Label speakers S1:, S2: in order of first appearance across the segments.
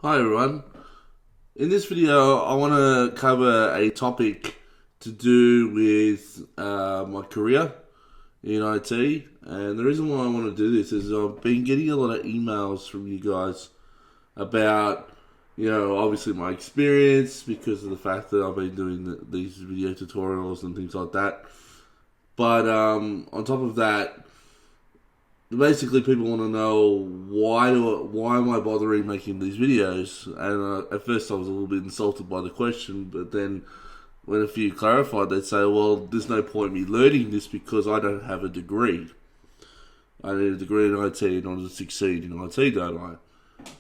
S1: Hi everyone. In this video, I want to cover a topic to do with my career in IT. And the reason why I want to do this is I've been getting a lot of emails from you guys about, obviously my experience because of the fact that I've been doing these video tutorials and things like that. But on top of that, basically people want to know why am I bothering making these videos? And at first I was a little bit insulted by the question, but then when a few clarified, they'd say, well, there's no point in me learning this because I don't have a degree. I need a degree in IT in order to succeed in IT, don't I?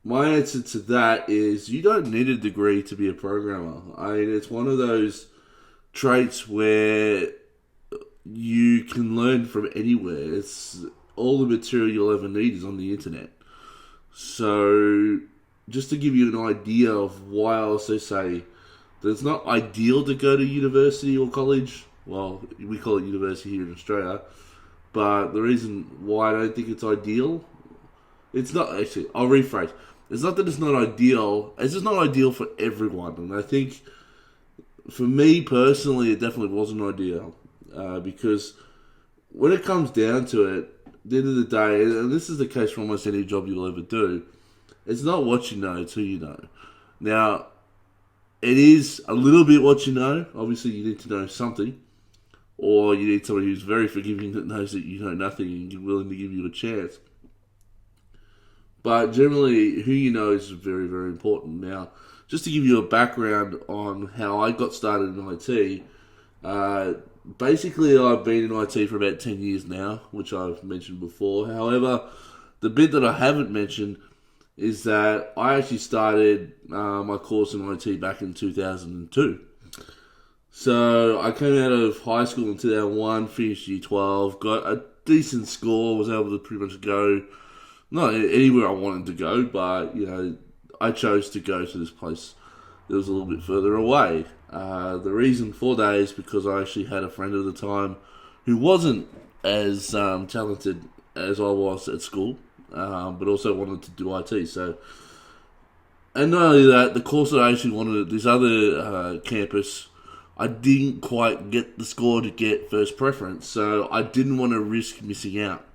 S1: My answer to that is you don't need a degree to be a programmer. I mean, it's one of those traits where you can learn from anywhere. It's all the material you'll ever need is on the internet. So, just to give you an idea of why I also say that it's not ideal to go to university or college. Well, we call it university here in Australia. But the reason why I don't think it's ideal, it's not actually. I'll rephrase. It's not that it's not ideal. It's just not ideal for everyone. And I think, for me personally, it definitely wasn't ideal. Because when it comes down to it, at the end of the day, and this is the case for almost any job you'll ever do, it's not what you know, it's who you know. Now, it is a little bit what you know. Obviously, you need to know something, or you need somebody who's very forgiving that knows that you know nothing and is willing to give you a chance. But generally, who you know is very, very important. Now, just to give you a background on how I got started in IT, basically, I've been in IT for about 10 years now, which I've mentioned before. However, the bit that I haven't mentioned is that I actually started my course in IT back in 2002. So I came out of high school in 2001, finished year 12, got a decent score, was able to pretty much go, not anywhere I wanted to go, but, I chose to go to this place that was a little bit further away. The reason for that is because I actually had a friend at the time who wasn't as talented as I was at school, but also wanted to do IT. So, and not only that, the course that I actually wanted at this other campus, I didn't quite get the score to get first preference, so I didn't want to risk missing out.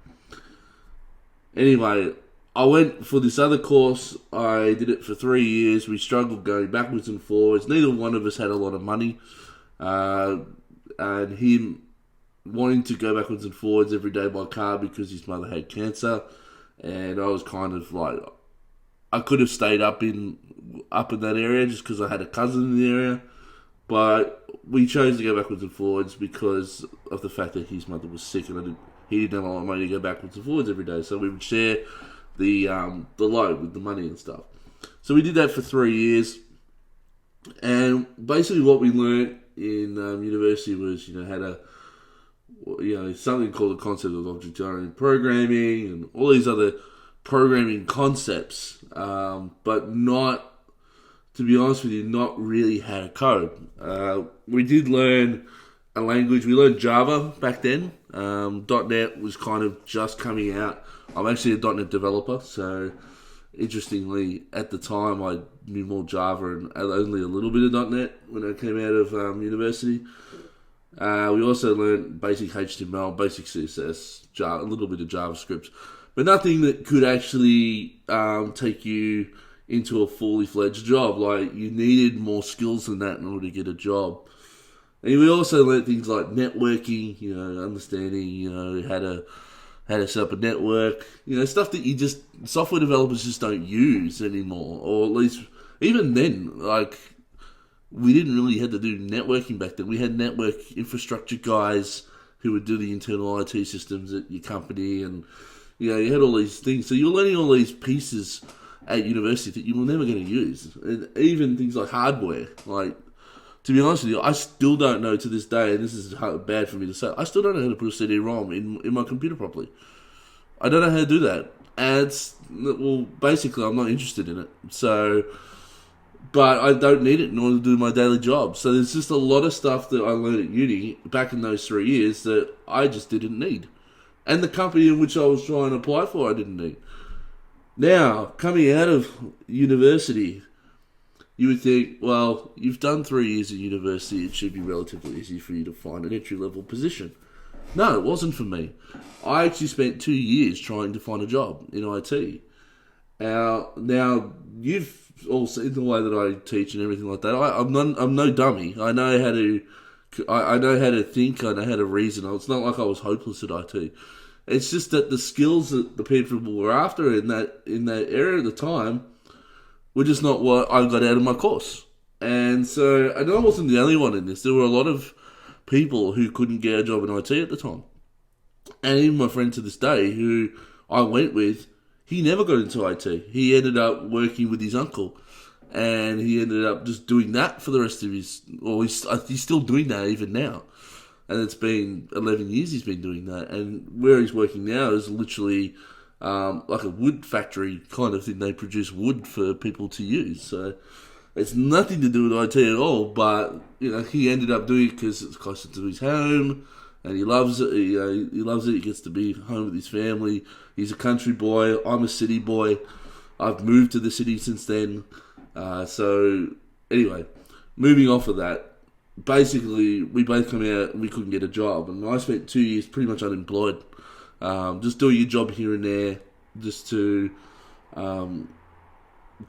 S1: Anyway, I went for this other course. I did it for 3 years. We struggled going backwards and forwards. Neither one of us had a lot of money. And him wanting to go backwards and forwards every day by car because his mother had cancer. And I was kind of like, I could have stayed up in that area just because I had a cousin in the area. But we chose to go backwards and forwards because of the fact that his mother was sick and he didn't have a lot of money to go backwards and forwards every day. So we would share the load with the money and stuff. So we did that for 3 years, and basically what we learned in university was how to something called the concept of object-oriented programming and all these other programming concepts, but not, to be honest with you, not really how to code. We did learn a language. We learned Java back then. .NET was kind of just coming out. I'm actually a .NET developer, so interestingly, at the time I knew more Java and only a little bit of .NET when I came out of university. We also learned basic HTML, basic CSS, Java, a little bit of JavaScript, but nothing that could actually take you into a fully fledged job. Like, you needed more skills than that in order to get a job. And we also learned things like networking, understanding, how to set up a network, stuff that software developers just don't use anymore. Or at least, even then, we didn't really have to do networking back then. We had network infrastructure guys who would do the internal IT systems at your company, and, you had all these things. So you're learning all these pieces at university that you were never going to use. And even things like hardware, to be honest with you, I still don't know to this day, and this is bad for me to say, I still don't know how to put a CD-ROM in my computer properly. I don't know how to do that. And basically, I'm not interested in it. So, but I don't need it in order to do my daily job. So there's just a lot of stuff that I learned at uni back in those 3 years that I just didn't need. And the company in which I was trying to apply for, I didn't need. Now, coming out of university, you would think, well, you've done 3 years at university, it should be relatively easy for you to find an entry level position. No, it wasn't for me. I actually spent 2 years trying to find a job in IT. Now you've all seen the way that I teach and everything like that. I'm no dummy. I know how to. I know how to think. I know how to reason. It's not like I was hopeless at IT. It's just that the skills that the people were after in that area at the time were just not what I got out of my course. And I wasn't the only one in this. There were a lot of people who couldn't get a job in IT at the time. And even my friend to this day, who I went with, he never got into IT. He ended up working with his uncle. And he ended up just doing that for the rest of he's still doing that even now. And it's been 11 years he's been doing that. And where he's working now is literally like a wood factory kind of thing. They produce wood for people to use. So it's nothing to do with IT at all. But, he ended up doing it because it's closer to his home. And he loves it. He loves it. He gets to be home with his family. He's a country boy. I'm a city boy. I've moved to the city since then. Anyway, moving off of that, basically we both come out and we couldn't get a job, and I spent 2 years pretty much unemployed, just doing a job here and there, just to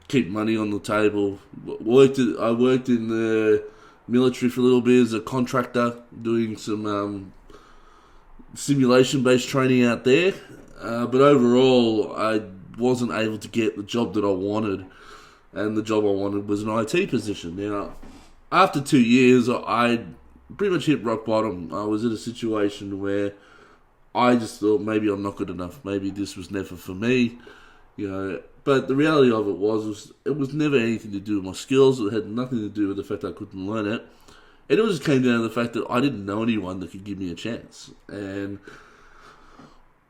S1: keep money on the table. I worked in the military for a little bit as a contractor, doing some simulation-based training out there, but overall I wasn't able to get the job that I wanted. And the job I wanted was an IT position. Now, after 2 years, I pretty much hit rock bottom. I was in a situation where I just thought maybe I'm not good enough. Maybe this was never for me, But the reality of it was never anything to do with my skills. It had nothing to do with the fact I couldn't learn it. It all just came down to the fact that I didn't know anyone that could give me a chance. And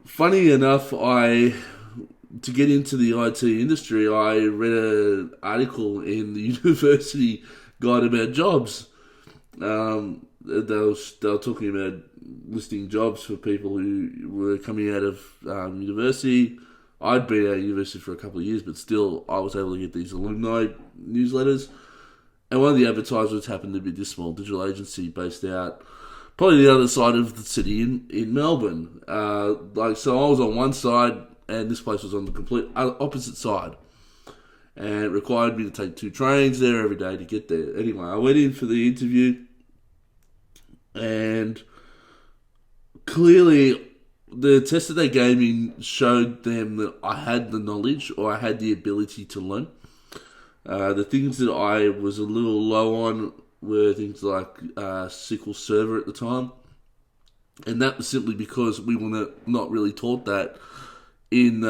S1: funny enough, to get into the IT industry, I read an article in the university guide about jobs. They were talking about listing jobs for people who were coming out of university. I'd been out of university for a couple of years, but still I was able to get these alumni newsletters. And one of the advertisements happened to be this small digital agency based out probably the other side of the city in Melbourne. So I was on one side, and this place was on the complete opposite side. And it required me to take 2 trains there every day to get there. Anyway, I went in for the interview, and clearly the test that they gave me showed them that I had the knowledge, or I had the ability to learn. The things that I was a little low on were things like SQL Server at the time. And that was simply because we were not really taught that in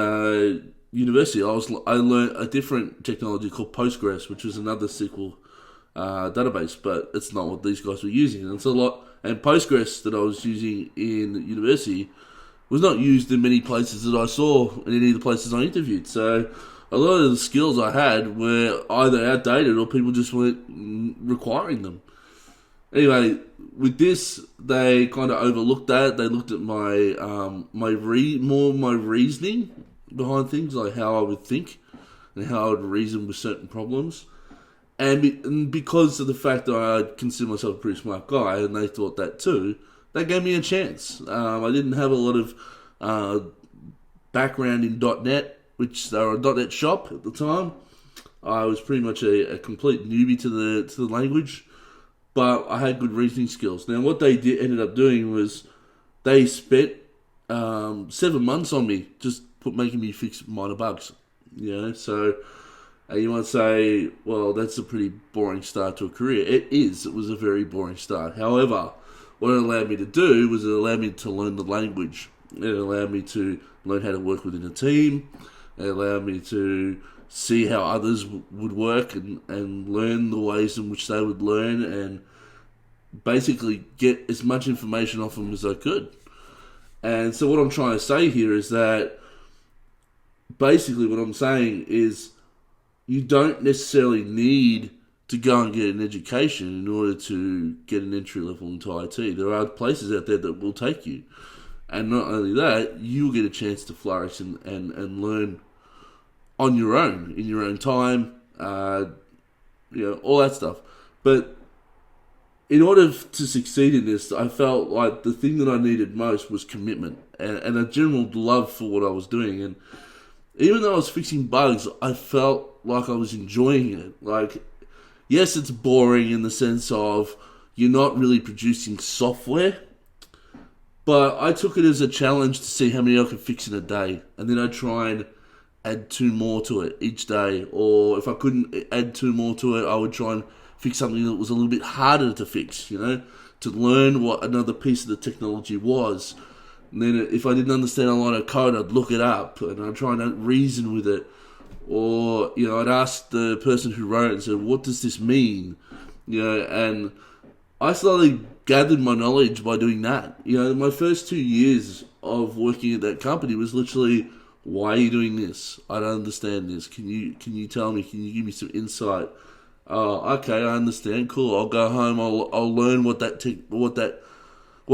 S1: university. I learned a different technology called Postgres, which was another SQL database, but it's not what these guys were using. And it's a lot. And Postgres that I was using in university was not used in many places that I saw in any of the places I interviewed. So a lot of the skills I had were either outdated or people just weren't requiring them. Anyway, with this, they kind of overlooked that. They looked at my reasoning behind things, like how I would think and how I would reason with certain problems. And because of the fact that I consider myself a pretty smart guy, and they thought that too, they gave me a chance. I didn't have a lot of background in .NET, which they were a .NET shop at the time. I was pretty much a complete newbie to the language, but I had good reasoning skills. Now, what they ended up doing was they spent 7 months on me, just making me fix minor bugs. So you might say, well, that's a pretty boring start to a career. It is. It was a very boring start. However, what it allowed me to do was it allowed me to learn the language. It allowed me to learn how to work within a team. It allowed me to see how others would work and learn the ways in which they would learn, and basically get as much information off them as I could. And so what I'm trying to say here is that basically what I'm saying is you don't necessarily need to go and get an education in order to get an entry level into IT. There are places out there that will take you. And not only that, you'll get a chance to flourish and learn on your own, in your own time, all that stuff. But in order to succeed in this, I felt like the thing that I needed most was commitment and a general love for what I was doing. And even though I was fixing bugs, I felt like I was enjoying it. Like, yes, it's boring in the sense of you're not really producing software, but I took it as a challenge to see how many I could fix in a day. And then I'd try and add 2 more to it each day. Or if I couldn't add 2 more to it, I would try and fix something that was a little bit harder to fix, to learn what another piece of the technology was. And then if I didn't understand a line of code, I'd look it up and I'd try and reason with it. Or, I'd ask the person who wrote it and said, what does this mean? And I slowly gathered my knowledge by doing that. My first 2 years of working at that company was literally, why are you doing this? I don't understand this. Can you tell me? Can you give me some insight? Oh, okay, I understand. Cool. I'll go home. I'll learn what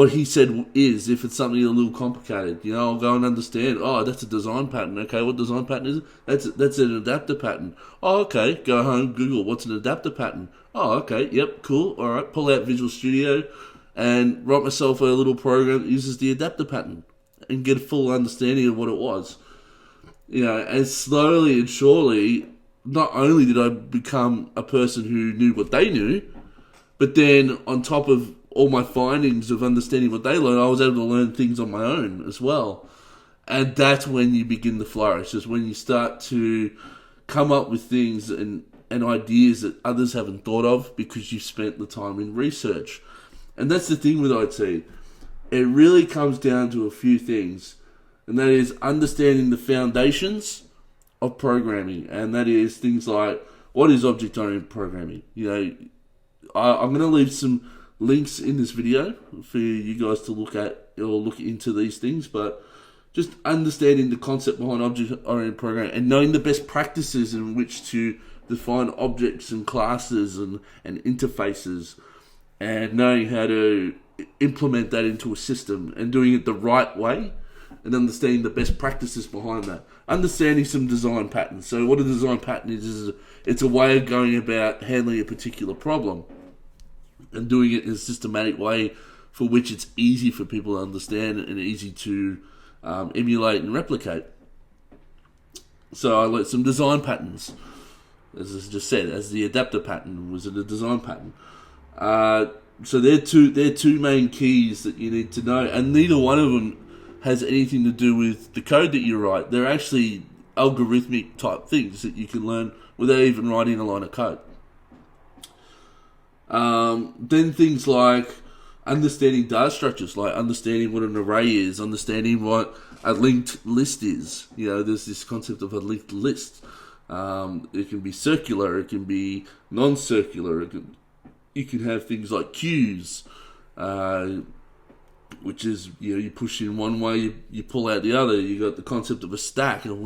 S1: he said is. If it's something a little complicated, I'll go and understand. Oh, that's a design pattern. Okay, what design pattern is it? That's an adapter pattern. Oh, okay. Go home. Google what's an adapter pattern. Oh, okay. Yep. Cool. All right. Pull out Visual Studio and write myself a little program that uses the adapter pattern and get a full understanding of what it was. And slowly and surely, not only did I become a person who knew what they knew, but then on top of all my findings of understanding what they learned, I was able to learn things on my own as well. And that's when you begin to flourish, is when you start to come up with things and ideas that others haven't thought of because you've spent the time in research. And that's the thing with IT. It really comes down to a few things, and that is understanding the foundations of programming, and that is things like, what is object-oriented programming? I'm going to leave some links in this video for you guys to look at or look into these things, but just understanding the concept behind object-oriented programming and knowing the best practices in which to define objects and classes and interfaces, and knowing how to implement that into a system and doing it the right way, and understanding the best practices behind that. Understanding some design patterns. So what a design pattern is it's a way of going about handling a particular problem and doing it in a systematic way for which it's easy for people to understand and easy to emulate and replicate. So I learned some design patterns, as I just said, as the adapter pattern was a design pattern. So they're two main keys that you need to know, and neither one of them has anything to do with the code that you write. They're actually algorithmic type things that you can learn without even writing a line of code. Then things like understanding data structures, like understanding what an array is, understanding what a linked list is. There's this concept of a linked list. It can be circular, it can be non-circular, you can have things like queues, which is, you push in one way, you pull out the other. You got the concept of a stack, and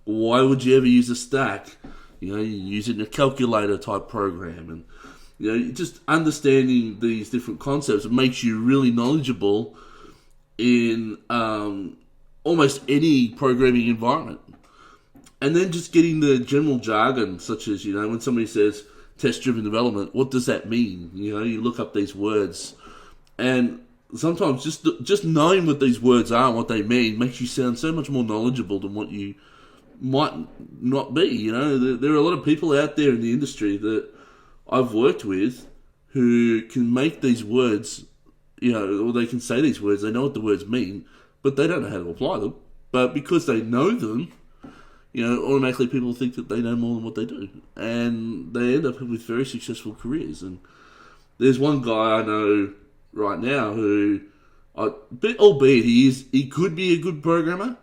S1: why would you ever use a stack? You use it in a calculator type program, and just understanding these different concepts makes you really knowledgeable in almost any programming environment. And then just getting the general jargon, such as, when somebody says test-driven development, what does that mean? You look up these words, and sometimes just knowing what these words are and what they mean makes you sound so much more knowledgeable than what you might not be. There are a lot of people out there in the industry that I've worked with who can make these words, or they can say these words, they know what the words mean, but they don't know how to apply them. But because they know them, automatically people think that they know more than what they do. And they end up with very successful careers. And there's one guy I know right now who, albeit he could be a good programmer,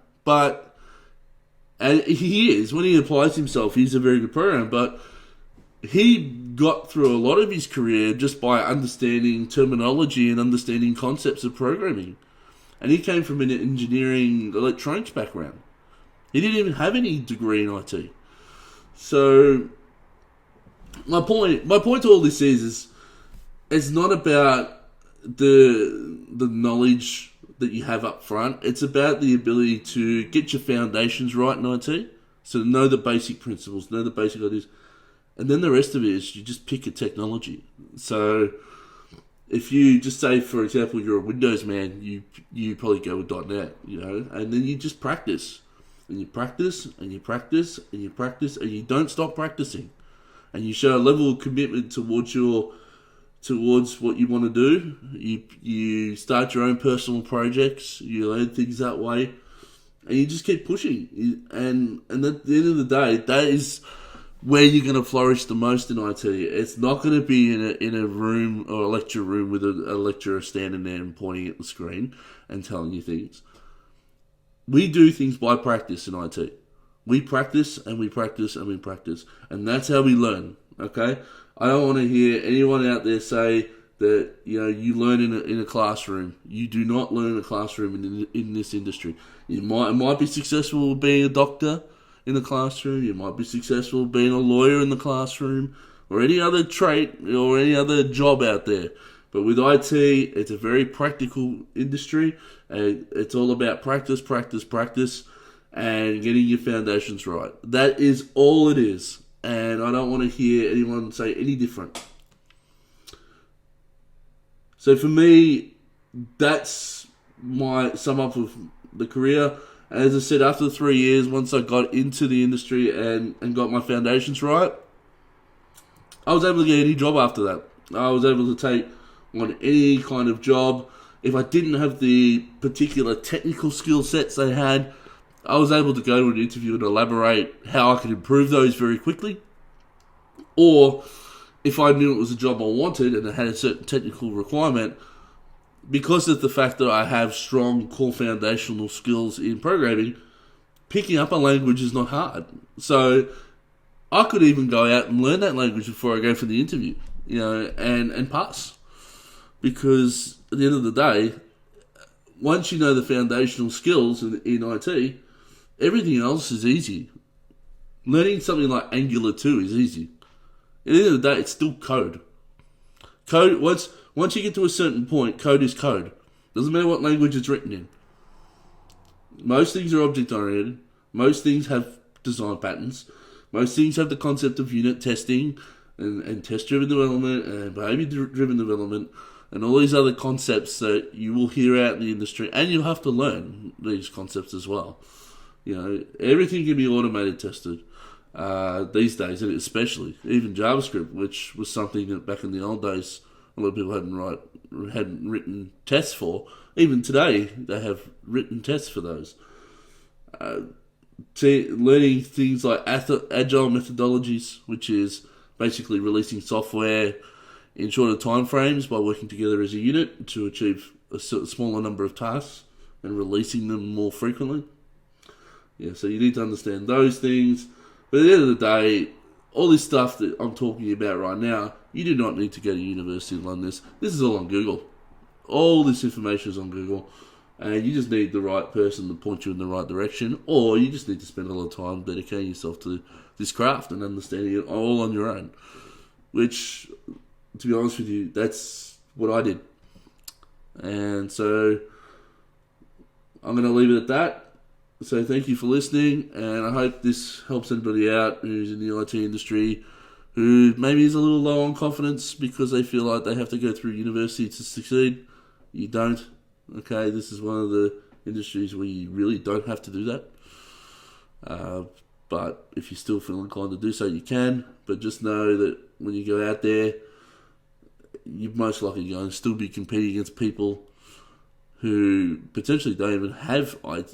S1: and he is, when he applies himself, he's a very good programmer, but he got through a lot of his career just by understanding terminology and understanding concepts of programming. And he came from an engineering electronics background. He didn't even have any degree in IT. So my point to all this is it's not about the knowledge that you have up front. It's about the ability to get your foundations right in IT, So know the basic principles, know the basic ideas, and then the rest of it is you just pick a technology. So if you just say, for example, you're a Windows man, you probably go with .NET, and then you just practice, and you practice, and you practice, and you practice, and you don't stop practicing, and you show a level of commitment towards what you want to do. You start your own personal projects, you learn things that way, and you just keep pushing. And at the end of the day, that is where you're going to flourish the most in IT. It's not going to be in a room or a lecture room with a lecturer standing there and pointing at the screen and telling you things. We do things by practice in IT. We practice and we practice and we practice. And that's how we learn, okay? I don't want to hear anyone out there say that you learn in a classroom. You do not learn in a classroom in this industry. You might be successful being a doctor in the classroom. You might be successful being a lawyer in the classroom, or any other trait or any other job out there. But with IT, it's a very practical industry, and it's all about practice, practice, practice, and getting your foundations right. That is all it is, and I don't want to hear anyone say any different. So for me, that's my sum up of the career. As I said, after 3 years, once I got into the industry and got my foundations right, I was able to get any job after that. I was able to take on any kind of job. If I didn't have the particular technical skill sets they had, I was able to go to an interview and elaborate how I could improve those very quickly. Or if I knew it was a job I wanted and it had a certain technical requirement, because of the fact that I have strong core foundational skills in programming, picking up a language is not hard. So I could even go out and learn that language before I go for the interview, and pass. Because at the end of the day, once you know the foundational skills in IT, everything else is easy. Learning something like Angular 2 is easy. At the end of the day, it's still code. Code, once you get to a certain point, code is code. Doesn't matter what language it's written in. Most things are object-oriented. Most things have design patterns. Most things have the concept of unit testing and test-driven development and behavior-driven development and all these other concepts that you will hear out in the industry, and you'll have to learn these concepts as well. Everything can be automated tested these days, and especially even JavaScript, which was something that back in the old days a lot of people hadn't written tests for. Even today, they have written tests for those. Learning things like agile methodologies, which is basically releasing software in shorter time frames by working together as a unit to achieve a smaller number of tasks and releasing them more frequently. So you need to understand those things. But at the end of the day, all this stuff that I'm talking about right now, you do not need to go to university to learn this. This is all on Google. All this information is on Google. And you just need the right person to point you in the right direction, or you just need to spend a lot of time dedicating yourself to this craft and understanding it all on your own. Which, to be honest with you, that's what I did. And so I'm going to leave it at that. So thank you for listening, and I hope this helps anybody out who's in the IT industry, who maybe is a little low on confidence because they feel like they have to go through university to succeed. You don't. Okay, this is one of the industries where you really don't have to do that. But if you still feel inclined to do so, you can. But just know that when you go out there, you're most likely going to still be competing against people who potentially don't even have an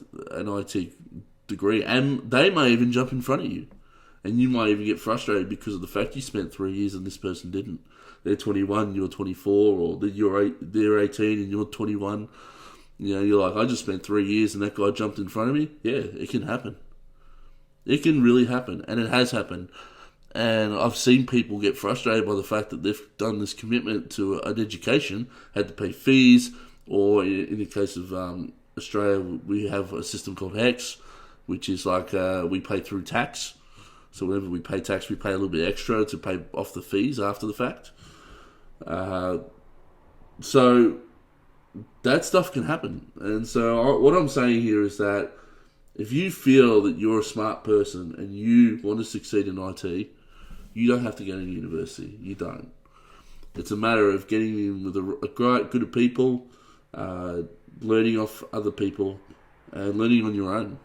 S1: IT degree, and they may even jump in front of you, and you might even get frustrated because of the fact you spent 3 years and this person didn't. They're 21, you're 24, or they're 18 and you're 21. You're like, I just spent 3 years and that guy jumped in front of me. Yeah, it can happen. It can really happen, and it has happened. And I've seen people get frustrated by the fact that they've done this commitment to an education, had to pay fees, or in the case of Australia, we have a system called HEX, which is like we pay through tax. So whenever we pay tax, we pay a little bit extra to pay off the fees after the fact. So that stuff can happen. And so what I'm saying here is that If you feel that you're a smart person and you want to succeed in IT, you don't have to go to university. You don't. It's a matter of getting in with a great group of people, learning off other people, and learning on your own.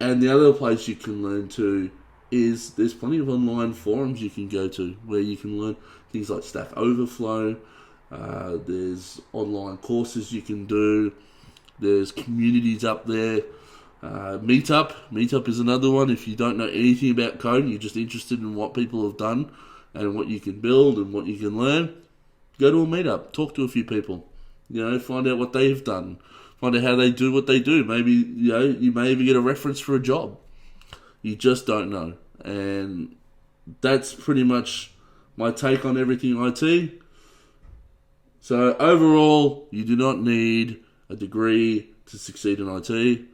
S1: And the other place you can learn to is there's plenty of online forums you can go to where you can learn things like Stack Overflow. There's online courses you can do. There's communities up there. Meetup is another one. If you don't know anything about coding, you're just interested in what people have done and what you can build and what you can learn, go to a meetup, talk to a few people, find out what they've done, find out how they do what they do. Maybe, you may even get a reference for a job. You just don't know. And that's pretty much my take on everything IT. So overall, you do not need a degree to succeed in IT.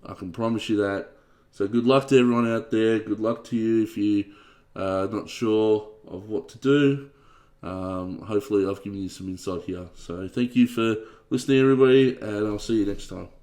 S1: I can promise you that. So good luck to everyone out there. Good luck to you if you are not sure of what to do. Hopefully I've given you some insight here. So thank you for listening, everybody, and I'll see you next time.